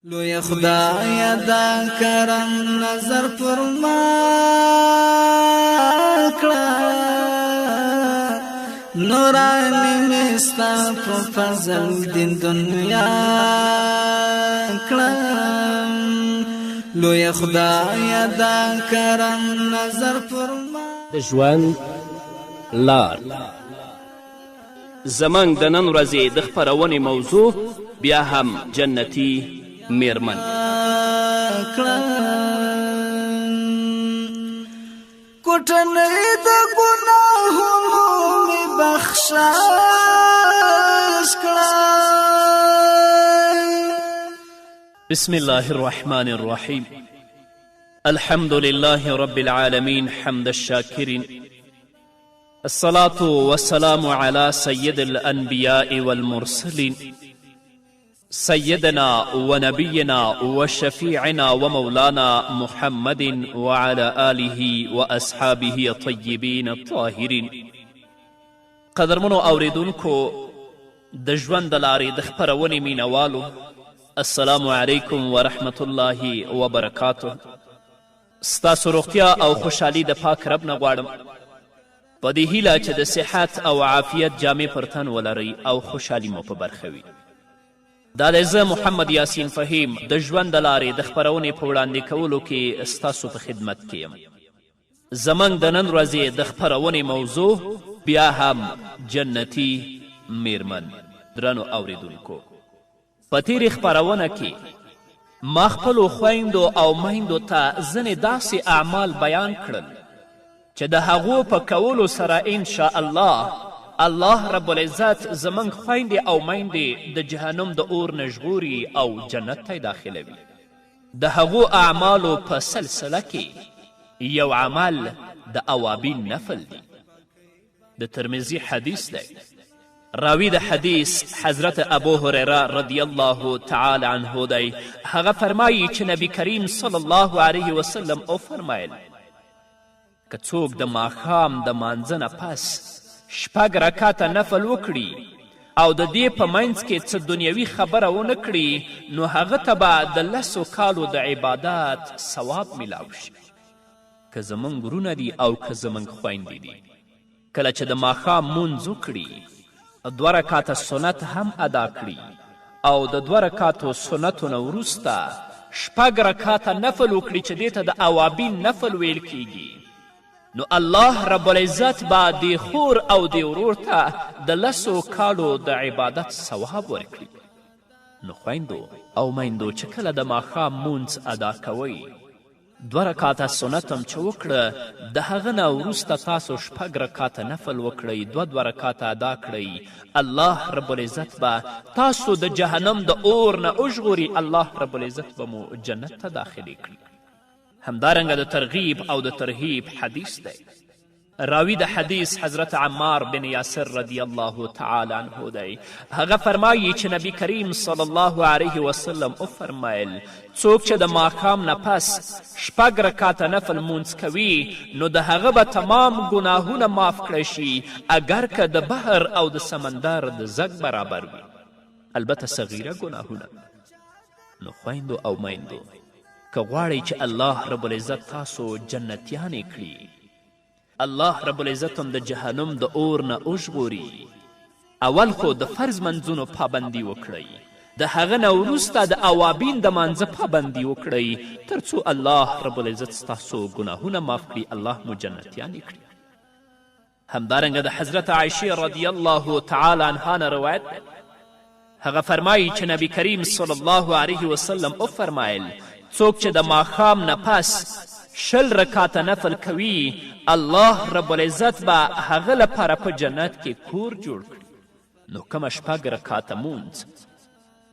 لوی خدای دا کرم نظر پر ما کړه نورانی مستا په فضل دین دنیا کړه لوی خدای دا کرم نظر پر ما د ژوند لار زمنګ د نن ورځې د خپرونې موضوع بیا هم جنتی میرمن کوټنۍ د ګناهونو می بخشش کړه بسم الله الرحمن الرحيم الحمد لله رب العالمين حمد الشاكرين الصلاة والسلام على سيد الأنبياء والمرسلين سيدنا ونبينا وشفيعنا ومولانا محمد وعلى آله وأصحابه الطيبين الطاهرين قدرمنو اوریدونکو د ژوند د لارې د خپرونې مینوالو السلام علیکم ورحمة الله وبرکاته ستاسو روغتیا او خوشحالي د پاک رب نه غواړم په دې هیله چې د صحت او عافیت جامې پر تن ولرئ او خوشحالي مو په برخه وي دا دی زه محمد یاسین فهیم د ژوند د لارې د خپرونې په وړاندې کولو کې ستاسو په خدمت کې یم زموږ د نن ورځې د خپرونې موضوع بیا هم جنتي میرمن درنو اوریدونکو په تیرې خپرونه کې ما خپلو خویندو او میندو ته ځینې داسې اعمال بیان کړل چې د هغو په کولو سره انشاء الله رب العزت زموږ خویندې او میندې د جهنم د اور نه ژغوري او جنت ته داخلوي د هغو اعمالو په سلسله کې یو عمل د اوابین نفل دی د ترمذي حدیث دی راوی د حدیث حضرت ابو هریره رضی الله تعالی عنه دی هغه فرمایي چې نبی کریم صلی الله علیه وسلم او فرمایل که څوک د ماښام د مانځه نه پس 6 رکعته نفل وکړي او د دې په منځ کې څه دنیوي خبره ونه کړي نو هغه ته به د 10 کالو د عبادت ثواب میلاو شي که زموږ ورونه دي او که زموږ خویندې دي کله چې د ماښام مونځ وکړي 2 رکعته سنت هم ادا کړي او د 2 رکعتو سنتو نه وروسته 6 رکعته نفل وکړي چې دې ته د اوابین نفل ویل کیږي نو الله رب العزت به دې خور او دې ورور ته د 10 کالو د عبادت ثواب ورکړي نو خویندو او میندو چې کله د ماښام مونځ ادا کوئ 2 رکعته سنت هم چې وکړه د هغه نه وروسته تاسو 6 رکعته نفل وکړئ 2 رکعته ادا کړئ الله رب العزت به تاسو د جهنم د اور نه وژغوري الله رب العزت به مو جنت ته داخلي کړي همدارنګه د ترغیب او د ترهیب حدیث دی راوی د حدیث حضرت عمار بن یاسر رضی الله تعالی عنه دی هغه فرمایي چې نبی کریم صلی الله علیه وسلم وفرمیل څوک چې د ماښام نه پس 6 رکعته نفل مونځ کوي نو د هغه به تمام ګناهونه معاف کړی شي اگر که د بحر او د سمندر د زګ برابر وي البته صغیره ګناهونه نو خویندو او میندو که غواړئ چې الله رب العزت تاسو جنتیانې کړي الله رب العزت هم د جهنم د اور نه وژغوري اول خو د فرض منځونو پابندي وکړئ د هغه نه وروسته د اوابین د مانځه پابندي وکړئ تر څو الله رب العزت ستاسو ګناهونه معاف کړي الله مو جنتیانې کړي همدارنګه د حضرت عایشې رضی الله تعالی عنها نه روایت هغه فرمایي چې نبی کریم صلی الله علیه وسلم وفرمایل څوک چې د ماښام نه پس 20 رکعته نفل کوي الله رب العزت به هغه لپاره په جنت کې کور جوړ کړي نو کومه 6 رکعته مونځ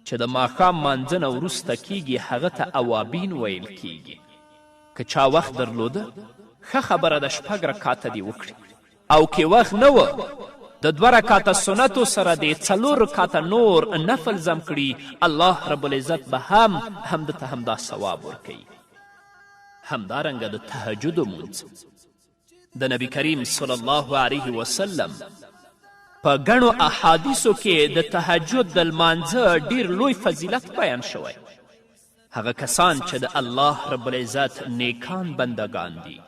چې د ماښام مانځه نه وروسته کیږي هغه ته اوابین ویل کیږي که چا وخت درلوده ښه خبره د 6 رکعته دې وکړي او که وخت نه و د 2 رکعته سنتو سره د 4 رکعته نور نفل زم کړي الله رب العزت به هم دته همدا ثواب ورکوي همدارنګه د تهجد مونځ د نبی کریم صلی الله علیه وسلم په ګڼو احادیثو کې د تهجد د لمانځه ډیر لوی فضیلت بیان شوی هغه کسان چې د الله رب العزت نیکان بندگان دي،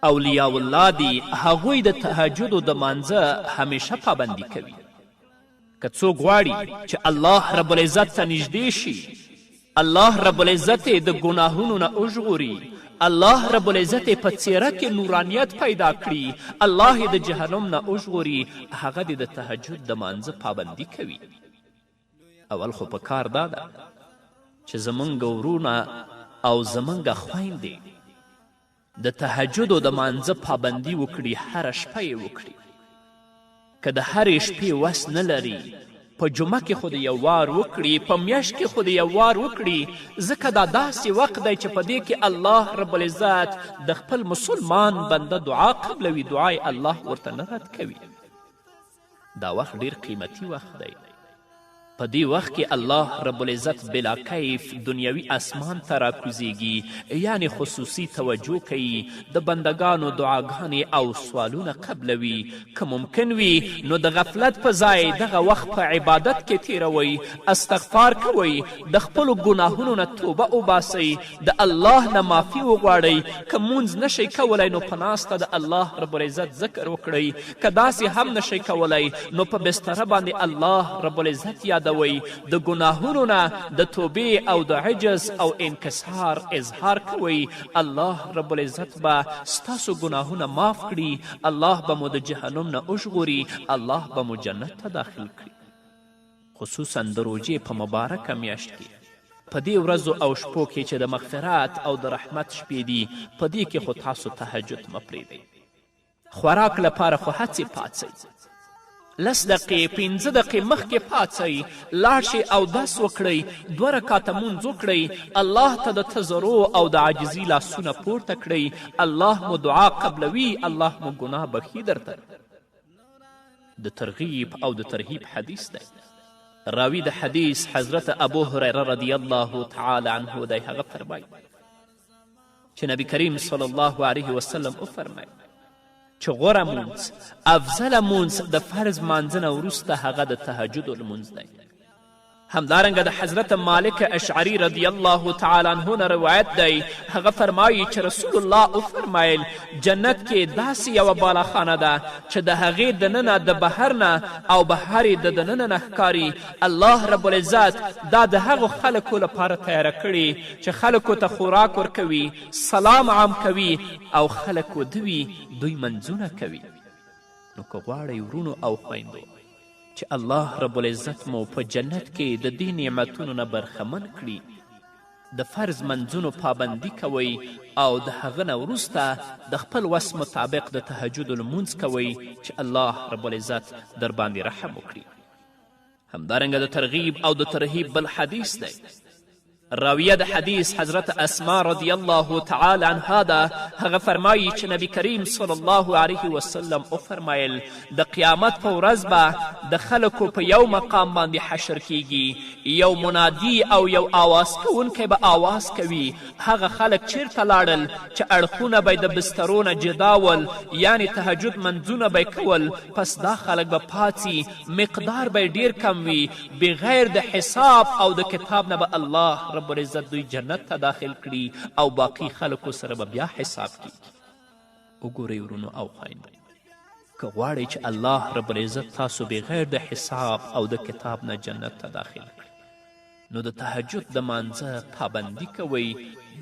اولیاء الله دي، هغوی د تهجدو د مانځه همیشه پابندي کوي. که څوک غواړي چې الله رب العزت ته نږدې شي، الله رب العزت د ګناهونو نه وژغوري، الله رب العزت په څیره کې نورانیت پیدا کړي، الله د جهنم نه وژغوري، هغه د تهجد د مانځه پابندي کوي. اول خو په کار دا ده چې زمونږ ورونه او زمونږ خویندې د تهجدو د مانځه پابندي وکړي، هره شپه یې وکړي. که د هرې شپې وس نه لري، په جمعه کې خو د یو وار وکړي، په میاشت کې خو د یو وار وکړي، ځکه دا داسې وخت دی چې په دې کې الله رب العزت د خپل مسلمان بنده دعا قبلوي، دعای الله ورته نه رد کوي. دا وخت ډیر قیمتي وخت دی. په دې وخت کې الله رب العزت بلا کیف دنیوي اسمان ته راکوزیږي، یعنی خصوصي توجه کوي، د بندگانو دعاګانې او سوالونه قبلوي. که ممکن وي نو د غفلت په ځای دغه وخت په عبادت کې تیروئ، استغفار کوئ، د خپلو ګناهونو نه توبه وباسئ، د الله نه معافي وغواړئ. که مونځ نشئ کولی نو په ناسته د الله رب العزت ذکر وکړئ. که داسې هم نشئ کولی نو په بستره باندې الله رب العزت یادوئ، د ګناهونو نه د توبې او د عجز او انکسار اظهار کوئ. الله رب العزت به ستاسو ګناهونه معاف کړي، الله به مو د جهنم نه وژغوري، الله به مو جنت ته داخل کړي. خصوصا د روژې په مبارکه میاشت کې، په دې ورځو او شپو کې چې د مغفرت او د رحمت شپې دي، په دې کې خو تاسو تهجد مه پرېږدئ. خوراک لپاره خو هڅې پاڅئ، 10 دقیقې 15 دقیقې مخکې پاڅئ، لاړ شئ اودس وکړئ، 2 رکاته مونځ وکړئ، الله ته د تضرع او د عاجزي لاسونه پورته کړئ. الله مو دعا قبلوي، الله مو ګناه بخي درته. د ترغیب او د ترهیب حدیث دی. راوی د حدیث حضرت ابو هریره رضی الله تعالی عنه دی. هغه فرمایي چې نبی کریم صلی الله علیه وسلم وفرمایل چې غوره مونځ، افضله مونځ د فرض مانځه نه وروسته هغه د تهجد لمونځ دی. همدارنګه د حضرت مالک اشعری رضی الله تعالی عنه نه روایت دی. هغه فرمایي چې رسول الله وفرمایل جنت کې داسې یوه بالاخانه ده چې د هغې دننه د بهر نه او بهر یې د دننه نه ښکاري. الله رب العزت دا د هغو خلکو لپاره تیاره کړي چې خلکو ته خوراک ورکوي، سلام عام کوي او خلک ودوي، دوی منځونه کوي. نو که غواړئ ورونو او خویندو چې الله رب العزت مو په جنت کې د دې نعمتونو نه برخمن کړي، د فرض منځونو پابندي کوئ او د هغه نه وروسته د خپل وس مطابق د تهجد لمونځ کوئ چې الله رب العزت در باندې رحم وکړي. همدارنګه د ترغیب او د ترهیب بل حدیث دی. راویه د حدیث حضرت اسما رضی الله تعالی عنها ده. هغه فرمایي چې نبی کریم صلی الله علیه وسلم وفرمایل د قیامت په ورځ به د خلکو په یو مقام باندې حشر کیږي، یو منادي او یو آواز کوونکی به آواز کوي. هغه خلک چیرته لاړل چې اړخونه به د بسترو نه جدا ول، یعنی تهجد منځونه به کول. پس دا خلک به پاڅي، مقدار به ډیر کم وي، بغیر د حساب او د کتاب نه به الله رب العزت دوی جنت ته داخل کړي او باقی خلکو سره به بیا حساب کیږي. وګورئ ورونو او خویندو، که غواړئ چې الله رب العزت تاسو بغیر د حساب او د کتاب نه جنت ته داخل کړي، نو د تهجد د مانځه پابندي کوئ.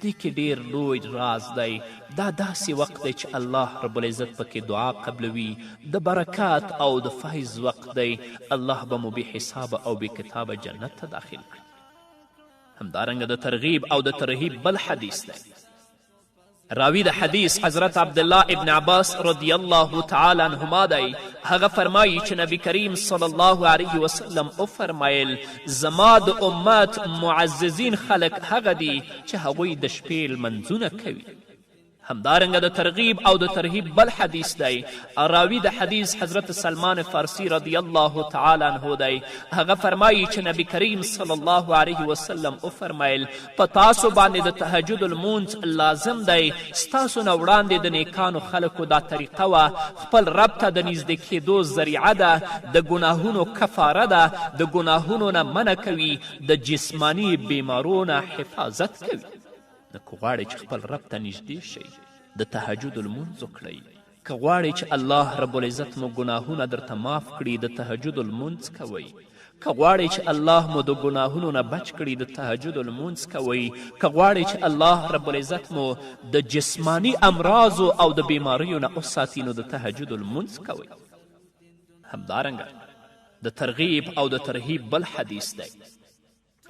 دې کې ډیر لوی راز دی. دا داسې وخت دی چې الله رب العزت پکې دعا قبلوي، د برکات او د فیض وقت دی. الله به مو بې حسابه او بې کتابه جنت ته داخل کړي. همدارنګه د ترغیب او د ترهیب بل حدیث دی. راوی د حدیث حضرت عبدالله ابن عباس رضی الله تعالی عنهما دی. هغه فرمایي چې نبی کریم صلی الله علیه وسلم وفرمایل زما د امت معززین خلک هغه دي چې هغوی د شپې لمنځونه کوي. همدارنګه د ترغیب او د ترهیب بل حدیث دی. راوي د حدیث حضرت سلمان فارسی رضی الله تعالی عنه دی. هغه فرمایي چې نبی کریم صلی الله علیه وسلم وفرمیل په تاسو باندې د تهجد المونځ لازم دی. ستاسو نه وړاندې د نیکانو خلکو دا طریقه وه. خپل رب ته د نږدې کېدو ذریعه ده، د ګناهونو کفاره ده، د ګناهونو نه منع کوي، د جسمانی بیمارو نه حفاظت کوي. نو که غواړئ چې خپل رب ته نږدې شئ د تهجد المونځ وکړئ. که غواړئ چې الله رب العزت مو ګناهونه درته معاف کړي د تهجد المونځ کوئ. که غواړئ چې الله مو د ګناهونو نه بچ کړي د تهجد المونځ کوئ. که غواړئ چې الله رب العزت مو د جسمانی امراضو او د بیماریو نه وساتي نو د تهجد المونځ کوئ. همدارنګه د ترغیب او د ترهیب بل حدیث دی.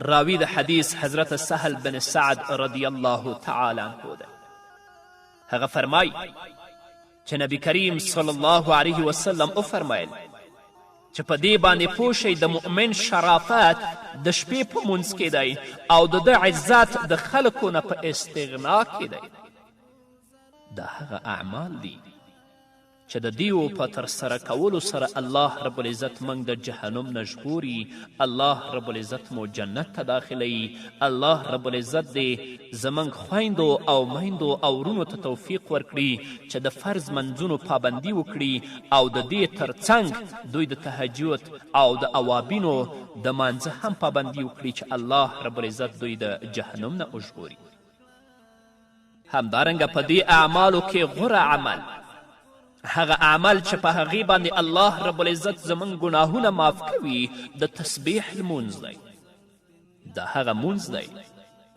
راوی د حدیث حضرت سهل بن سعد رضی الله تعالی عنه دی. هغه فرمای چې نبی کریم صلی الله علیه وسلم وفرمایل چې په دې باندې پوه شئ د مؤمن شرافت د شپې په مونځ کې دی او د ده عزت د خلکو نه په استغنا کې دی. دا هغه اعمال دي چې د دیو په ترسره کولو سره الله رب العزت موږ د جهنم نه ژغوري. الله رب العزت مو جنت ته داخلوي. الله رب العزت دې زموږ خویندو او میندو او ورونو ته توفیق ورکړي چې د فرض منځونو پابندي وکړي او د دې ترڅنګ دوی د تهجد او د اوابینو د مانځه هم پابندي وکړي چې الله رب العزت دوی د جهنم نه وژغوري. همدارنګه په دې اعمالو کې غوره عمل هغه عمل چې په هغې باندې الله رب العزت زموږ ګناهونه معاف کوي د تسبیح لمونځ دی. دا هغه مونځ دی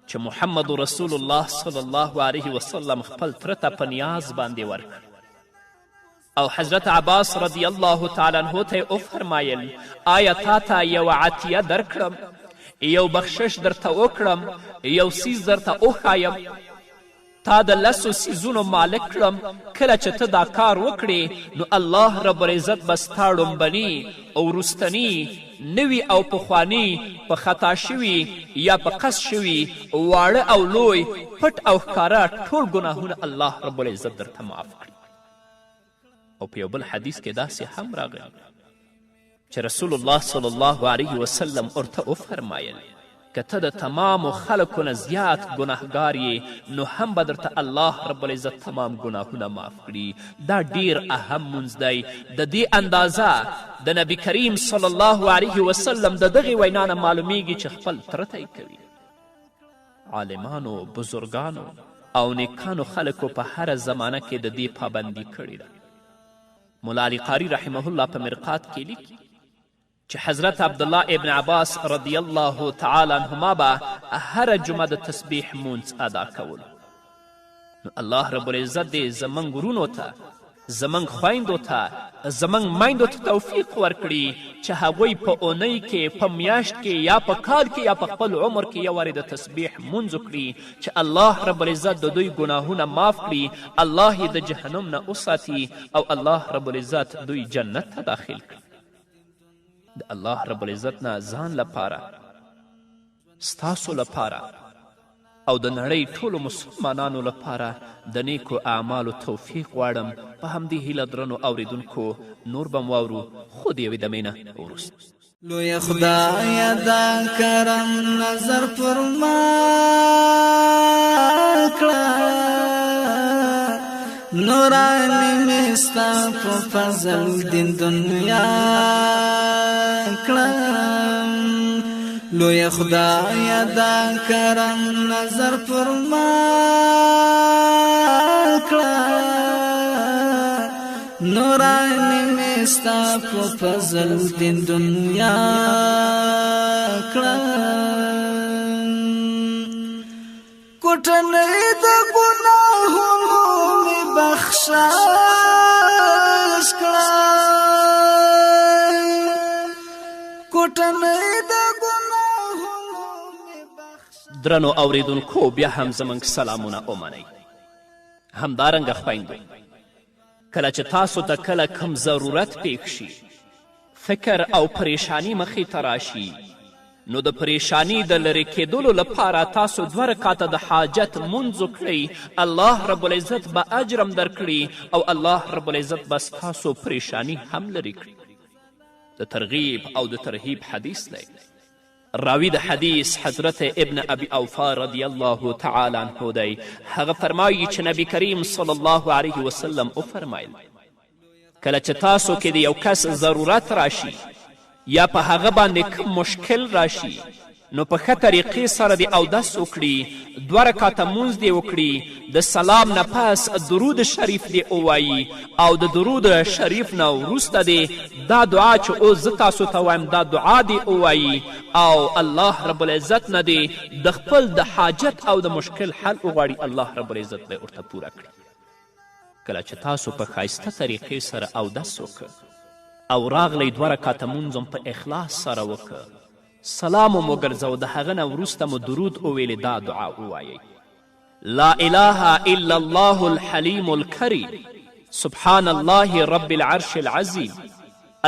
چې محمد رسول الله صلی الله علیه وسلم خپل تره ته په نیاز باندې ورکړ او حضرت عباس رضی الله تعالی عنه ته وفرمایل آیا تا ته یوه عطیه درکړم، یو بخشش درته وکړم، یو څیز درته وښایم، تا د لسو څیزونو مالک کړم. کله چې ته دا کار وکړې نو الله رب العزت به ستا ړومبني او وروستني نوي او پخواني په خطا شوي یا په قصد شوي واړه او لوی پټ او ښکاره ټول ګناهونه الله رب العزت درته معاف کړي. او په یو بل حدیث کې داسې هم راغلی چې رسول الله صلی الله علیه وسلم ورته وفرمایل که ته د تمامو خلکو نه زیات ګناهګار یې نو هم به درته الله رب العزت تمام ګناهونه معاف کړي. دا ډیر اهم مونځ دی. د دې اندازه د نبی کریم صلی الله علیه وسلم د دغې وینا نه معلومیږي چې خپل تره ته یې کوي. عالمانو، بزرګانو او نیکانو خلکو په هره زمانه کې د دې پابندي کړې ده. ملا علی قاری رحمه الله په مرقات کې لیکي چې حضرت عبدالله ابن عباس رضی الله تعالی عنهما به هر جمعه د تسبیح مونځ ادا کول. نو الله رب العزت دې زموږ ورونو ته، زموږ خویندو ته، زموږ میندو ته توفیق ورکړي چې هغوی په اونۍ کې، په میاشت کې یا په کال کې یا په خپل عمر کې یو وارې د تسبیح مونځ وکړي چې الله رب العزت د دوی ګناهونه معاف کړي، الله یې د جهنم نه وساتي او الله رب العزت دوی جنت ته داخل کړي. د الله رب العزت نه ځان لپاره، ستاسو لپاره او د نړۍ ټولو مسلمانانو لپاره د نیکو اعمالو توفیق غواړم. په همدې هیله درنو اوریدونکو نور به م واورو خو د یوې دمې نه وروسته. لوی خدای دا کرم نظر پر ما کړه، نورانی می ستا په فضل دین دنیا کړم. لوی خدای دا کرم نظر پر ما کړه، نورانی می ستا په فضل دین دنیا کړم. کوټنۍ د ګناهونو می بخشش کړه، کوټنۍ د ګناهونو می بخشش. درنو اوریدونکو بیا هم زموږ سلامونه ومنئ. همدارنګه خویندو، کله چې تاسو ته کله کم ضرورت پیښ شي، فکر او پریشانی مخې ته راشي، نو د پریشانی د لرې کېدلو لپاره تاسو 2 رکاته د حاجت مونځ وکړئ. الله رب العزت به اجرم درکړي او الله رب العزت به ستاسو پریشانی هم لرې کړي. د ترغیب او د ترهیب حدیث دی. راوی د حدیث حضرت ابن ابي اوفا رضی الله تعالی عنه دی. هغه فرمایي چې نبی کریم صلی الله علیه وسلم وفرمایل کله چې تاسو کې د یو کس ضرورت راشي یا په هغه باندې کوم مشکل راشي نو په ښه طریقې سره د اودس وکړي، 2 رکاته مونځ دې وکړي، د سلام نه پس درود شریف دې ووایي او د درود شریف نه وروسته دې دا دعا چې اوس زه تاسو ته وایم دا دعا دې ووایي او الله رب العزت نه دې د خپل د حاجت او د مشکل حل وغواړي. الله رب العزت به ورته پوره کړي. کله چې تاسو په ښایسته طریقې سره اودس وکړه او راغلی 2 رکاته مونځ په اخلاص سره وکړه، سلام مو ګرځو، د هغه نه وروسته مو درود وویلې، دا دعا ووایئ: لا اله الا الله الحلیم الکریم، سبحان الله رب العرش العظیم،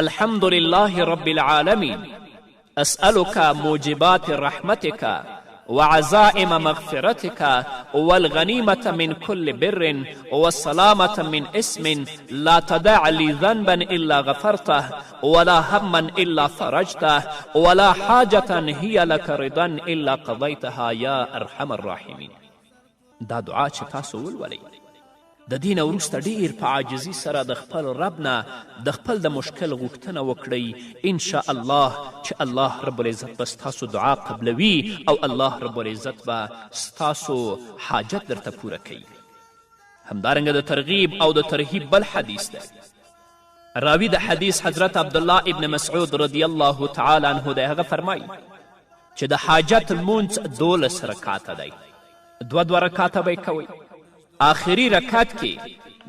الحمد لله رب العالمین، اسألك موجبات رحمتك وعزائم مغفرتك والغنيمة من كل بر والسلامة من اسم لا تدع لي ذنبا إلا غفرته ولا هما إلا فرجته ولا حاجة هي لك رضا إلا قضيتها يا أرحم الراحمين. دا دعا چې تاسو ولولئ، د دې نه وروسته ډیر په عاجزي سره د خپل رب نه د خپل د مشکل غوښتنه وکړئ. انشاء الله چې الله رب العزت به ستاسو دعا قبلوي او الله رب العزت به ستاسو حاجت درته پوره کوي. همدارنګه د ترغیب او د ترهیب بل حدیث دی. راوی د حدیث حضرت عبدالله ابن مسعود رضی الله تعالی عنه دی. هغه فرمایي چې د حاجت لمونځ 12 رکاته دی. 2 رکاته به یې کوئ. آخري رکعت کې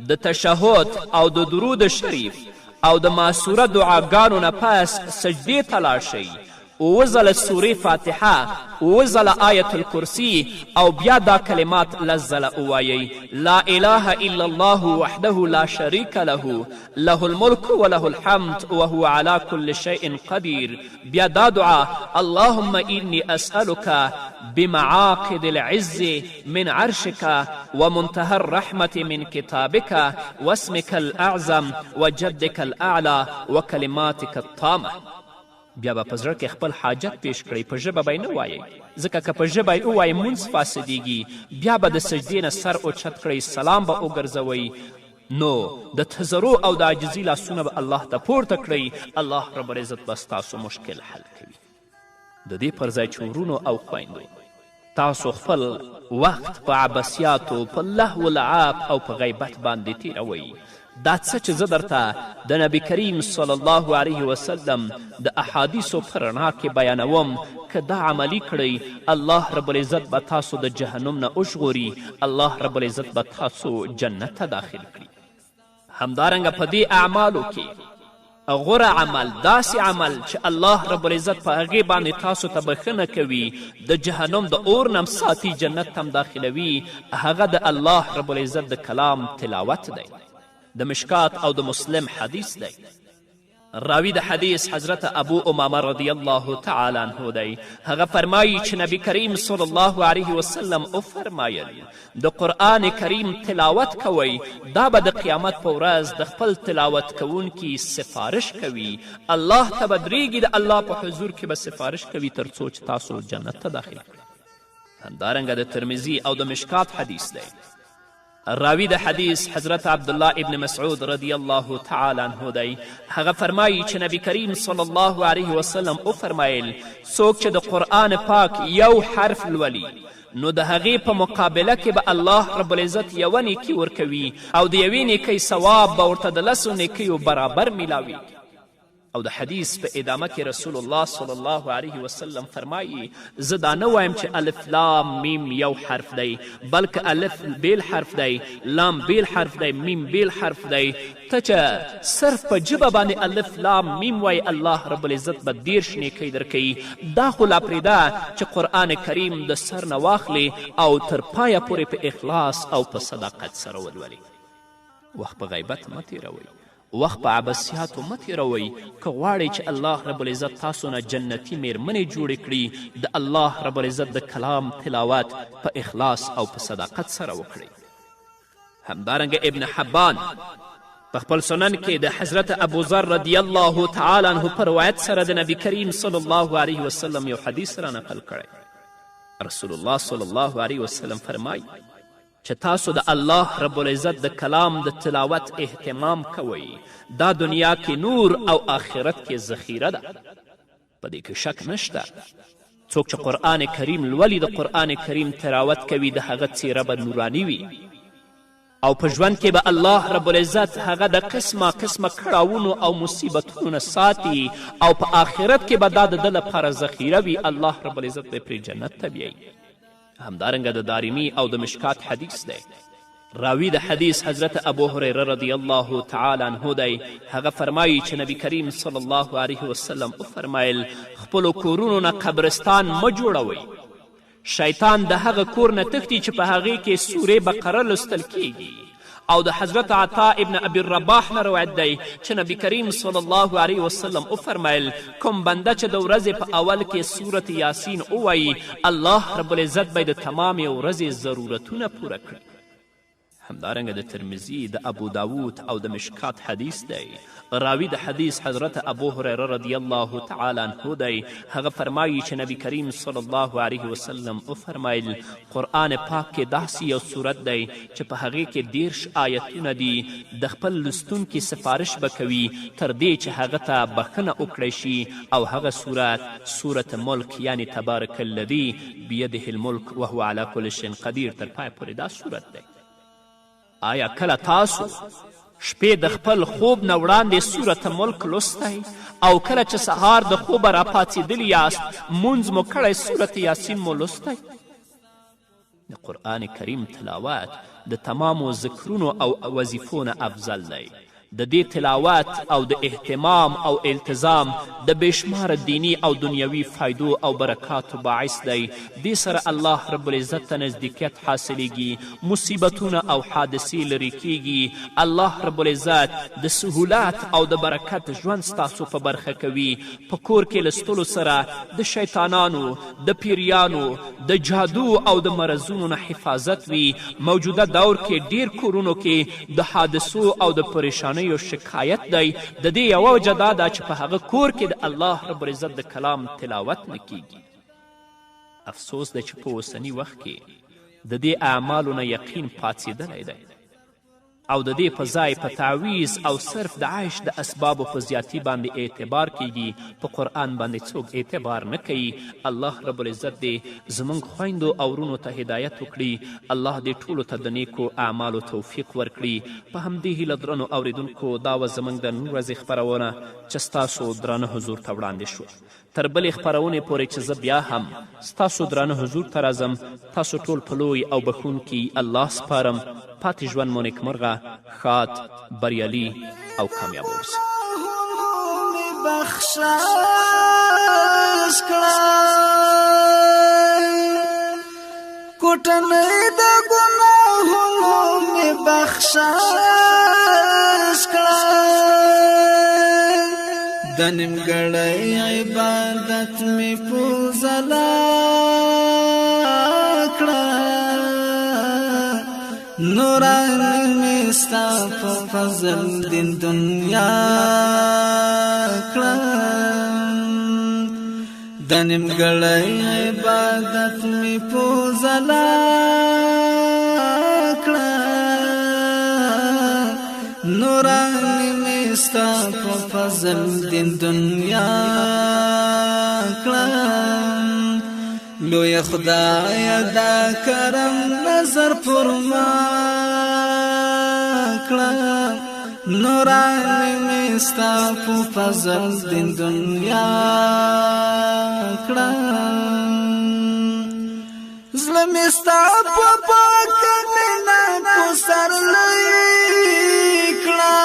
د تشهد او د درود شریف او د معصوره دعاګانو نه پس سجدې ته لاړ شئ، 9 ځله سورې فاتحه، 9 ځله آیت الکرسي او بیا دا کلمات 10 ځله ووایئ: لا اله الا الله وحده لا شریک له، له الملک وله الحمد وهو على كل شيء قدیر. بیا دا دعا: اللهم إني أسألك بمعاقد العز من عرشك ومنتهى الرحمة من كتابك واسمك الأعظم وجدك الأعلى وكلماتك الطامة. بیا به په زړه کې خپل حاجت پیش کړئ، په ژبه به یې نه وایئ، ځکه که په ژبه یې ووایئ مونځ فاسدیږي. بیا به د سجدې نه سر اوچت کړئ، سلام به وګرځوئ، نو د تضرع او د عاجزي لاسونه به الله ته پورته کړئ. الله رب العزت به ستاسو مشکل حل کوي. د دې پر ځای چې ورونو او خویندو تاسو خپل وخت په عباسیاتو، په لهو لعاب او په غیبت باندې تیروئ، دا څه چې زه درته د نبی کریم صلی الله علیه وسلم د احادیثو په رڼا کې بیانوم، که دا عملی کړئ الله رب العزت به تاسو د جهنم نه وژغوري، الله رب العزت به تاسو جنت ته داخل کړي. همدارنګه په دې اعمالو کې غوره عمل داسې عمل چې الله رب العزت په هغې باندې تاسو ته بښنه کوي، د جهنم د اور نه ساتي، جنت ته داخلوي، هغه د الله رب العزت د کلام تلاوت دی. د مشکات او د مسلم حدیث دی. راوی د حدیث حضرت ابو امامه رضی الله تعالی عنه دی. هغه فرمایي چې نبی کریم صلی الله علیه وسلم وفرمایل د قرآن کریم تلاوت کوئ، دا به د قیامت په ورځ د خپل تلاوت کوونکي سفارش کوي، الله ته به درېږي، د الله په حضور کې به سفارش کوي تر څو چې تاسو جنت ته داخل کړي. همدارنګه د ترمذي او د مشکات حدیث دی. راوی د حدیث حضرت عبدالله ابن مسعود رضی الله تعالی عنه دی. هغه فرمایي چې نبی کریم صلی الله علیه وسلم وفرمایل څوک چې د قرآن پاک یو حرف لولي نو د هغې په مقابله کې به الله رب العزت یوه نیکي ورکوي او د یوې نیکۍ ثواب به ورته د 10 نیکیو برابر میلاوي. او د حدیث په ادامه کې رسول الله صلی الله علیه وسلم فرمایي زه دا نه وایم چې الف لام میم یو حرف دی، بلکې الف بیل حرف دی، لام بیل حرف دی، میم بیل حرف دی. ته چې صرف په ژبه باندې الف لام میم وایي الله رب العزت به 10 نیکۍ درکوي. دا خو لا پرېږده چې قرآن کریم د سر نه واخلې او تر پایه پورې په اخلاص او په صداقت سره ولولې. وخت په غیبت مه تېروئ، وخت په عبثیاتو مه تېروئ که غواړئ چې الله رب العزت تاسو نه جنتي میرمنې جوړې کړي د الله رب العزت د کلام تلاوت په اخلاص او په صداقت سره وکړئ. همدارنګه ابن حبان په خپل سنن کې د حضرت ابوذر رضی الله تعالی عنه په روایت سره د نبی کریم صلی الله علیه وسلم یو حدیث را نقل کړی. رسول الله صلی الله علیه وسلم فرمایي چې تاسو د الله رب العزت د کلام د تلاوت اهتمام کوئ، دا دنیا کې نور او آخرت کې ذخیره ده. په دې کې شک نشته څوک چې قرآن کریم لولي د قرآن کریم تلاوت کوي د هغه څیره به نورانی وي او په ژوند کې به الله رب العزت هغه د قسمه قسمه کړاوونو او مصیبتونو نه ساتي او په آخرت کې به دا د ده لپاره ذخیره وي. الله رب العزت به پرې جنت ته بیایي. همدارنګه د دارمی او د مشکات حدیث دی. راوی د حدیث حضرت ابو هریره رضی الله تعالی عنه دی. هغه فرمایي چې نبی کریم صلی الله علیه وسلم وفرمایل خپلو کورونو نه قبرستان مه جوړوئ. شیطان د هغه کور نه تښتي چې په هغې کې سورې بقره لوستل کیږي. او د حضرت عطا ابن ابي الرباح نه روایت دی چې نبی کریم صلی الله علیه وسلم وفرمیل کوم بنده چې د ورځې په اول کې سورت یاسین ووایي الله رب العزت به د تمامې ورځې ضرورتونه پوره کړي. همدارنګه د ترمذي د ابو داود او د مشکات حدیث دی. راوی د حدیث حضرت ابو هریره رضی الله تعالی عنه دی. هغه فرمایي چې نبی کریم صلی الله علیه وسلم وفرمایل قرآن پاک کې داسې یو صورت دی چې په هغې کې 30 آیتونه دي. د خپل لوستونکي سفارش به کوي تر دې چې هغه ته بخښنه وکړی شي او هغه صورت ملک یعنی تبارک الذي بیده الملک وهو علی کل شیء قدیر تر پای پورې دا صورت دی. آیا کله تاسو شپې د خپل خوب نه وړاندې صورت ملک لوستی او کله چې سهار د خوبه راپاڅېدلي یاست مونځ مو کړی صورت یاسین مو لوستی؟ د قرآن کریم تلاوت د تمامو ذکرونو او وظیفو نه افضل دی. د دې تلاوت او د اهتمام او التزام د بېشماره دینی او دنیوي فایدو او برکاتو باعث دی. دې سره الله رب العزت ته نزدیکیت حاصلیږي، مصیبتونه او حادثې لرې کیږي. الله رب العزت د سهولت او د برکت ژوند ستاسو په برخه کوي. په کور کې لستلو سره د شیطانانو، د پیریانو، د جادو او د مرضونو نه حفاظت وي. موجوده دور کې ډیر کورونو کې د حادثو او د پریشانیو شکایت دی. د دې یوه وجه دا ده چې په هغه کور کې د الله رب العزت د کلام تلاوت نه کیږي. افسوس دی چې په اوسني وخت کې د دې اعمالو نه یقین پاڅېدلی دی او د دې په ځای په تعویز او صرف د عیش د اسبابو په زیاتي باندې اعتبار کیږي. په قرآن باندې څوک اعتبار نه کوي. الله رب العزت دې زموږ خویندو او ورونو ته هدایت وکړي. الله دې ټولو ته د نیکو اعمالو توفیق ورکړي. په همدې هیله درنو اوریدونکو دا وه زموږ د نن ورځې خپرونه چې ستاسو درانه حضور ته وړاندې شوه. تر بلې خپرونې پورې چې زه بیا هم ستاسو درانه حضور ته راځم تاسو ټول په لوی او بخښونکي الله سپارم. پاتې ژوند مو نیکمرغه، ښاد، بریالي او کامیاب اوسئ. کوټنۍ د ګناهونو مې بخشش کړه، د نیمګړی عبادت مې پوزلا کړه، نورانی مې ستا په فضل دین دنیا کړه، د نیمګړی عبادت مې پوزلا کړه، نورانی مې ستا په فضل دین دنیا کړه. لوی خدای دا کرم نظر پر ما کړه، نورانی مې ستا په فضل دین دنیا کړه، زړه مې ستا په پاک مینا په سر لوی کړه،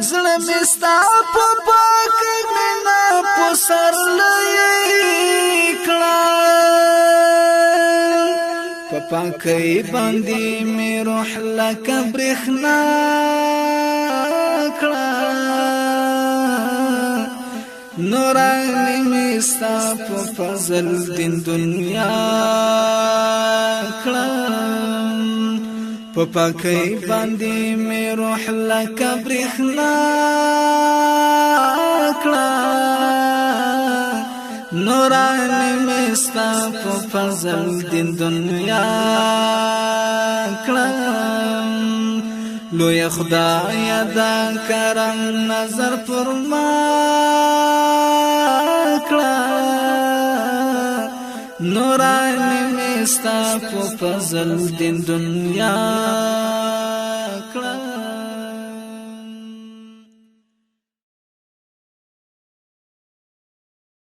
زړه مې ستا په پاک مینا په سر لوی کړه، په پاکی باندې می روح لکه برېښنا کړه نورانی می ستا په فضل دین دنیا کړه په پاکی باندې می روح لکه برېښنا کړه نورانی می ستا په فضل دین دنیا کړه لوی خدای دا کرم نظر پر ما کړه نورانی می ستا په فضل دین دنیا